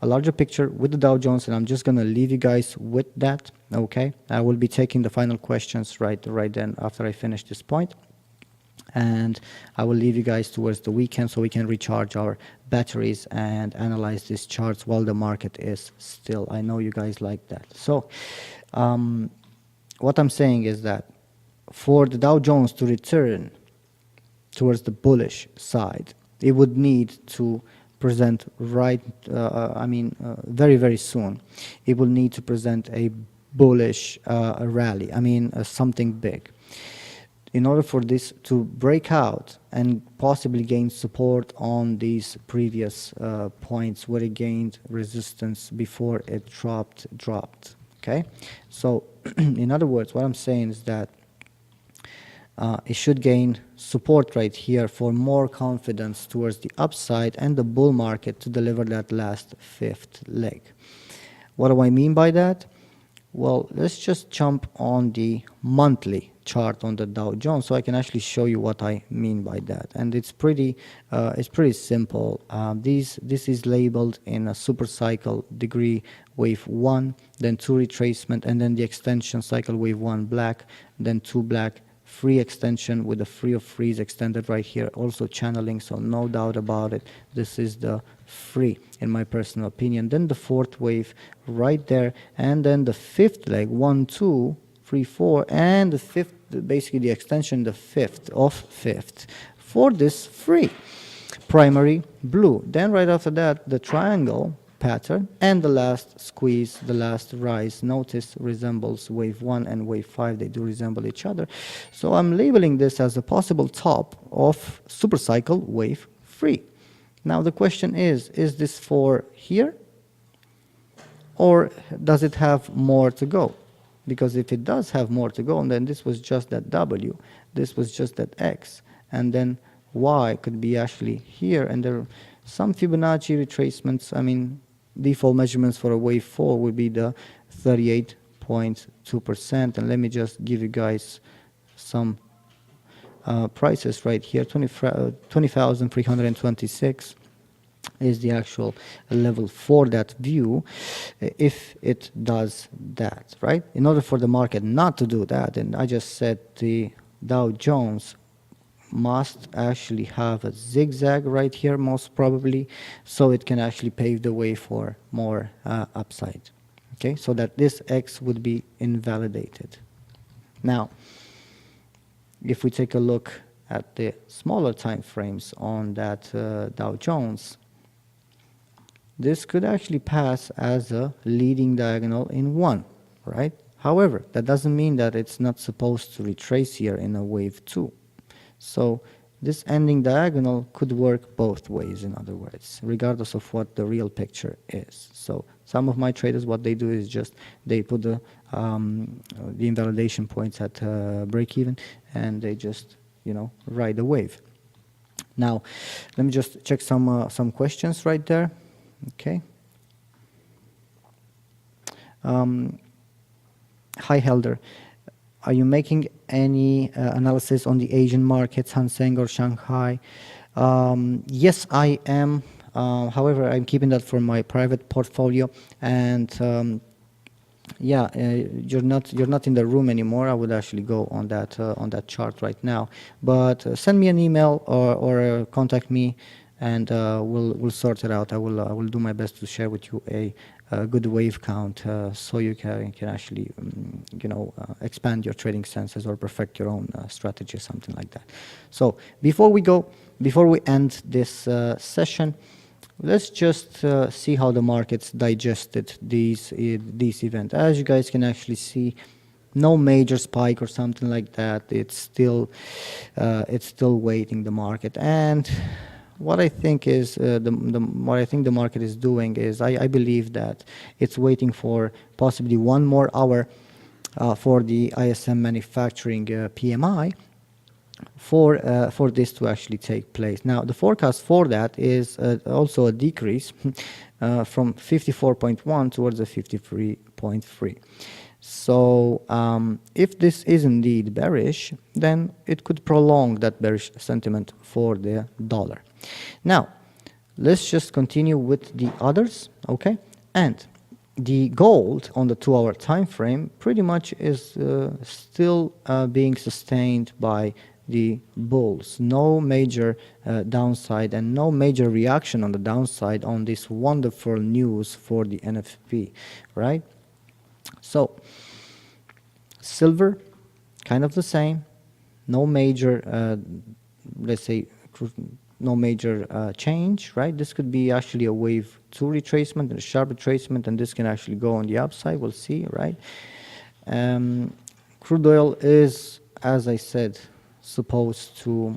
a larger picture with the Dow Jones, and I'm just gonna leave you guys with that. Okay, I will be taking the final questions right then after I finish this point. And I will leave you guys towards the weekend so we can recharge our batteries and analyze these charts while the market is still. I know you guys like that. So what I'm saying is that for the Dow Jones to return towards the bullish side, it would need to present very, very soon. It will need to present a bullish rally, something big. In order for this to break out and possibly gain support on these previous points where it gained resistance before it dropped. Okay, so in other words, what I'm saying is that it should gain support right here for more confidence towards the upside and the bull market to deliver that last fifth leg. What do I mean by that? Well, let's just jump on the monthly chart on the Dow Jones, so I can actually show you what I mean by that. And it's pretty simple. This is labeled in a super cycle degree wave 1, then 2 retracement, and then the extension cycle wave 1 black, then 2 black, free extension with the free of freeze extended right here, also channeling, so no doubt about it, this is the free in my personal opinion. Then the fourth wave right there, and then the fifth leg, 1 2 3 4, and the fifth, basically the extension, the fifth of fifth for this free primary blue. Then right after that, the triangle pattern, and the last squeeze, the last rise, notice resembles wave 1 and wave 5. They do resemble each other. So I'm labeling this as a possible top of super cycle wave 3. Now the question is this for here, or does it have more to go? Because if it does have more to go, then this was just that W, this was just that X, and then Y could be actually here, and there are some Fibonacci retracements. I mean, default measurements for a wave 4 would be the 38.2%, and let me just give you guys some prices right here. 20,326 is the actual level for that view, if it does that, right? In order for the market not to do that, and I just said the Dow Jones must actually have a zigzag right here, most probably, so it can actually pave the way for more upside. Okay, so that this X would be invalidated. Now, if we take a look at the smaller time frames on that Dow Jones, this could actually pass as a leading diagonal in 1, right? However, that doesn't mean that it's not supposed to retrace here in a wave 2. So this ending diagonal could work both ways, in other words, regardless of what the real picture is. So some of my traders, what they do is just they put the invalidation points at break-even, and they just, you know, ride the wave. Now, let me just check some questions right there. Okay. Hi, Helder. Are you making any analysis on the Asian markets, Hang Seng or Shanghai? Yes, I am. However, I'm keeping that for my private portfolio. And yeah, you're not in the room anymore. I would actually go on that chart right now. But send me an email or contact me, and we'll sort it out. I will do my best to share with you a good wave count, so you can actually expand your trading senses or perfect your own strategy or something like that. So before we end this session, let's just see how the markets digested these events. As you guys can actually see, no major spike or something like that. It's still waiting the market. And what I think is what I think the market is doing is I believe that it's waiting for possibly one more hour for the ISM manufacturing PMI for this to actually take place. Now the forecast for that is also a decrease from 54.1 towards a 53.3. So if this is indeed bearish, then it could prolong that bearish sentiment for the dollar. Now, let's just continue with the others, okay? And the gold on the 2-hour time frame pretty much is still being sustained by the bulls. No major downside and no major reaction on the downside on this wonderful news for the NFP, right? So, silver, kind of the same. No major, let's say, no major change, right? This could be actually a wave 2 retracement and a sharp retracement, and this can actually go on the upside. We'll see, right? Crude oil is, as I said, supposed to,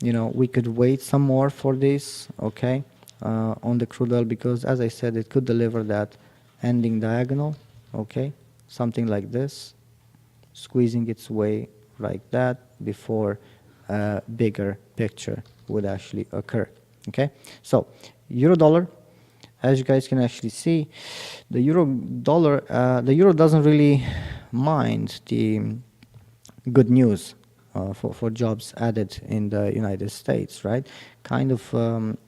we could wait some more for this, okay, on the crude oil, because, as I said, it could deliver that ending diagonal, okay, something like this, squeezing its way like that before a bigger picture would actually occur. Okay, so euro dollar, as you guys can actually see, the euro doesn't really mind the good news for jobs added in the United States, right?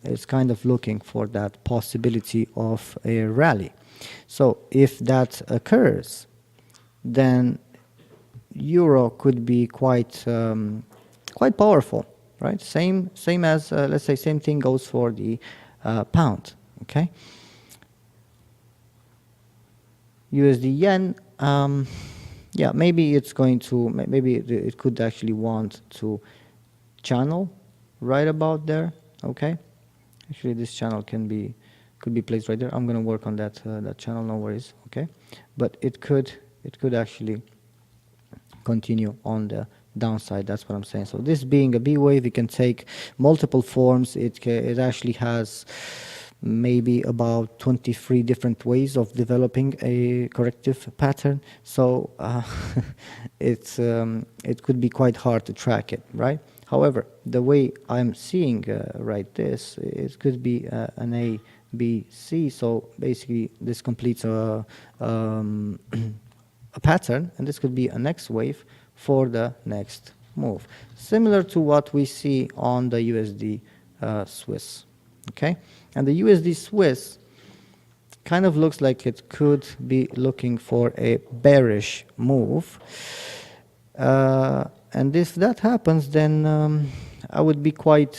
It's kind of looking for that possibility of a rally. So if that occurs, then euro could be quite powerful, right? Same as let's say same thing goes for the pound. Okay. USD yen. Yeah, maybe it's going to, maybe it could actually want to channel right about there. Okay. Actually, this channel could be placed right there. I'm gonna work on that that channel. No worries. Okay. But it could actually continue on the downside. That's what I'm saying. So this being a B wave, it can take multiple forms. It actually has maybe about 23 different ways of developing a corrective pattern. So it could be quite hard to track it, right? However, the way I'm seeing right this, it could be an A, B, C. So basically, this completes a pattern, and this could be a next wave for the next move, similar to what we see on the USD Swiss. Okay, and the USD Swiss kind of looks like it could be looking for a bearish move, and if that happens, then I would be quite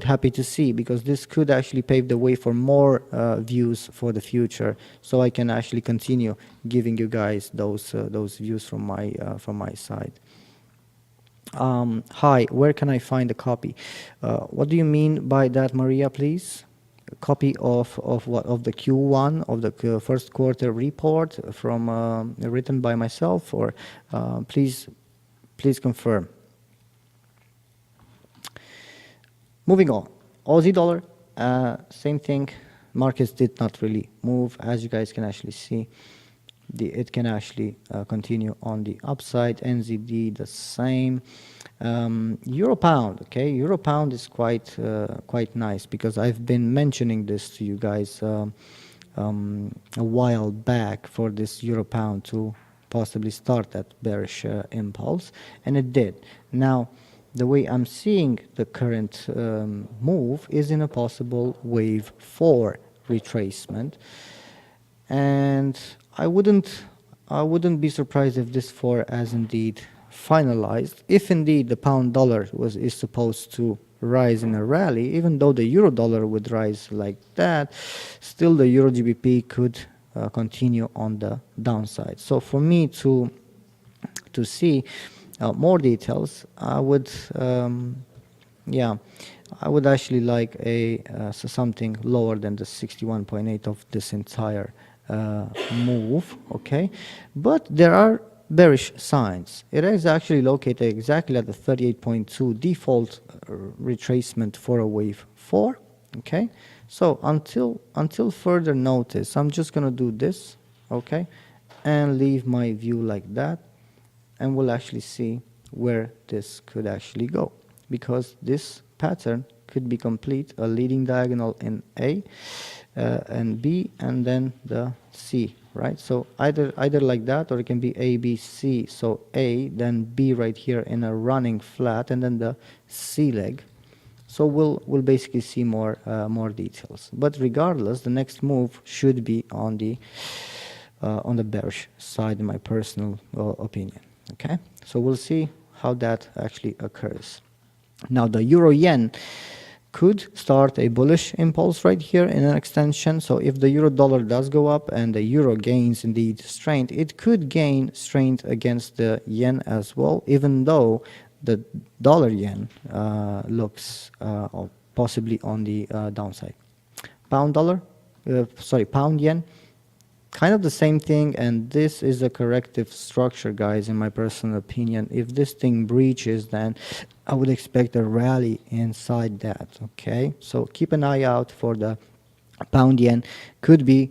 happy to see, because this could actually pave the way for more views for the future, so I can actually continue giving you guys those views from my side. Hi, where can I find a copy? What do you mean by that, Maria, please? A copy of what? Of the Q1, of the first quarter report from written by myself, or please confirm. Moving on, Aussie dollar, same thing. Markets did not really move, as you guys can actually see. It can actually continue on the upside. NZD the same. Euro pound, okay, Euro pound is quite nice, because I've been mentioning this to you guys a while back for this Euro pound to possibly start that bearish impulse, and it did. Now, the way I'm seeing the current move is in a possible wave 4 retracement, and I wouldn't be surprised if this 4 has indeed finalized. If indeed the pound dollar is supposed to rise in a rally, even though the euro dollar would rise like that, still the euro GBP could continue on the downside. So for me to see more details, I would I would actually like something lower than the 61.8 of this entire move. Okay, but there are bearish signs. It is actually located exactly at the 38.2 default retracement for a wave 4. Okay, so until further notice, I'm just gonna do this, okay, and leave my view like that, and we'll actually see where this could actually go, because this pattern could be complete, a leading diagonal in A and B, and then the C, right? So either like that, or it can be A, B, C. So A, then B right here in a running flat, and then the C leg. So we'll basically see more details. But regardless, the next move should be on the bearish side, in my personal opinion. Okay, so we'll see how that actually occurs. Now the euro yen could start a bullish impulse right here in an extension. So if the euro dollar does go up and the euro gains indeed strength, it could gain strength against the yen as well, even though the dollar yen looks possibly on the downside. Pound yen, kind of the same thing, and this is a corrective structure, guys, in my personal opinion. If this thing breaches, then I would expect a rally inside that. Okay, so keep an eye out for the pound yen could be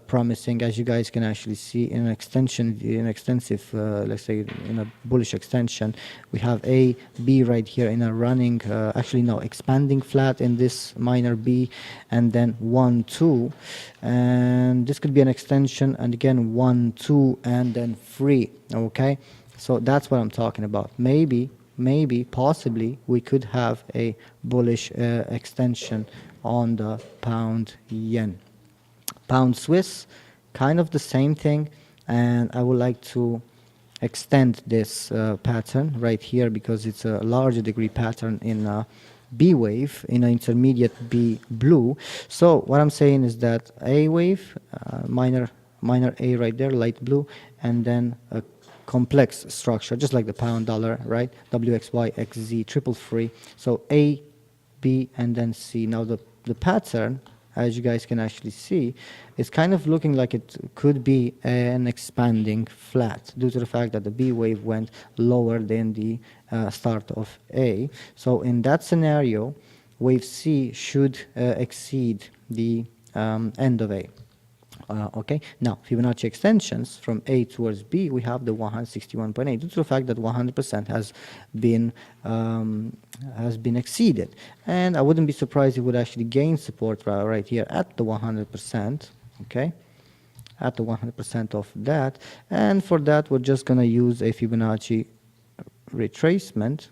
promising, as you guys can actually see in an extension, in extensive, let's say in a bullish extension. We have a B right here in a running, actually no, expanding flat in this minor B, and then 1 2, and this could be an extension, and again 1 2, and then 3. Okay, so that's what I'm talking about. Maybe, possibly we could have a bullish extension on the pound yen. Pound Swiss, kind of the same thing, and I would like to extend this pattern right here because it's a larger degree pattern in a B wave, in an intermediate B blue. So what I'm saying is that A wave, minor A right there, light blue, and then a complex structure, just like the pound dollar, right? WXY, XZ, triple free. So A, B, and then C. Now the pattern, as you guys can actually see, is kind of looking like it could be an expanding flat due to the fact that the B wave went lower than the start of A. So in that scenario, wave C should exceed the end of A. Okay, now Fibonacci extensions from A towards B, we have the 161.8 due to the fact that 100% has been exceeded, and I wouldn't be surprised if it would actually gain support right here at the 100%. Okay, at the 100% of that, and for that we're just gonna use a Fibonacci retracement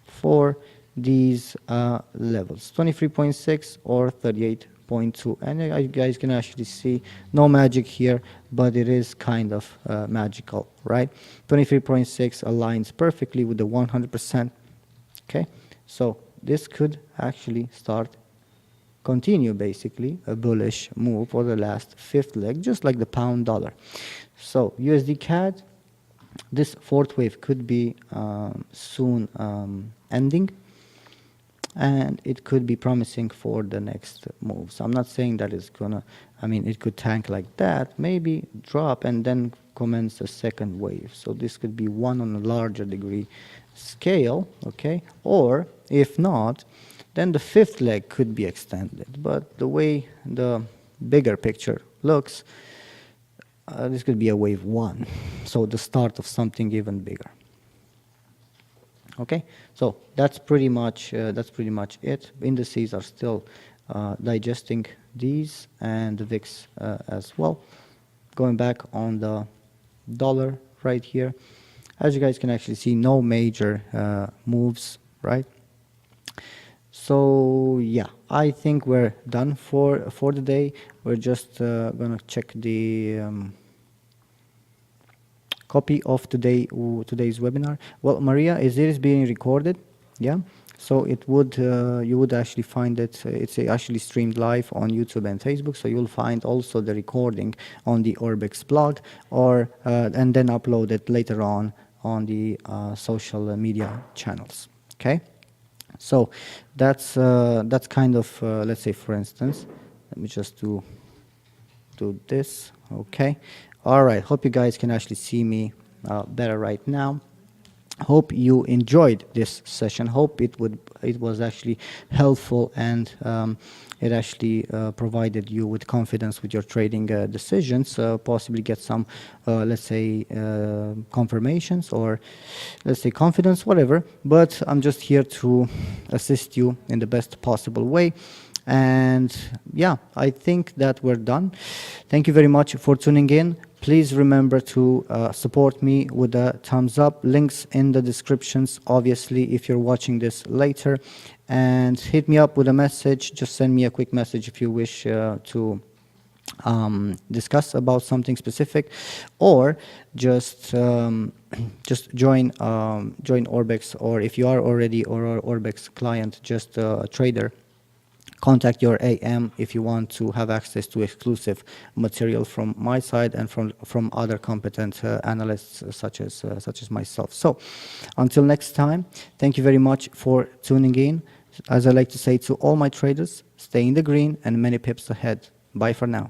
for these levels, 23.6 or 38.2, and you guys can actually see no magic here, but it is kind of magical, right? 23.6 aligns perfectly with the 100%. Okay, so this could actually continue basically a bullish move for the last fifth leg, just like the pound dollar. So USD CAD, this fourth wave could be soon ending, and it could be promising for the next move. So I'm not saying that it's gonna, I mean, it could tank like that, maybe drop and then commence a second wave. So this could be one on a larger degree scale, okay? Or if not, then the fifth leg could be extended. But the way the bigger picture looks, this could be a wave one. So the start of something even bigger. Okay, so that's pretty much it. Indices are still digesting these, and the VIX as well. Going back on the dollar right here, as you guys can actually see, no major moves, right? So yeah, I think we're done for the day. We're just gonna check the copy of today's webinar. Well, Maria, it is being recorded, yeah? So it would you would actually find it, it's actually streamed live on YouTube and Facebook, so you'll find also the recording on the Orbex blog, or and then upload it later on the social media channels, okay? So that's kind of, let's say, for instance, let me just do this, okay? All right, hope you guys can actually see me better right now. Hope you enjoyed this session. Hope it was actually helpful, and it actually provided you with confidence with your trading decisions. Possibly get some, let's say, confirmations, or let's say confidence, whatever. But I'm just here to assist you in the best possible way. And yeah, I think that we're done. Thank you very much for tuning in. Please remember to support me with a thumbs up. Links in the descriptions, obviously, if you're watching this later. And hit me up with a message. Just send me a quick message if you wish to discuss about something specific, or just join Orbex, or if you are already or Orbex client, just a trader, contact your AM if you want to have access to exclusive material from my side and from other competent analysts such as myself. So until next time, thank you very much for tuning in. As I like to say to all my traders, stay in the green and many pips ahead. Bye for now.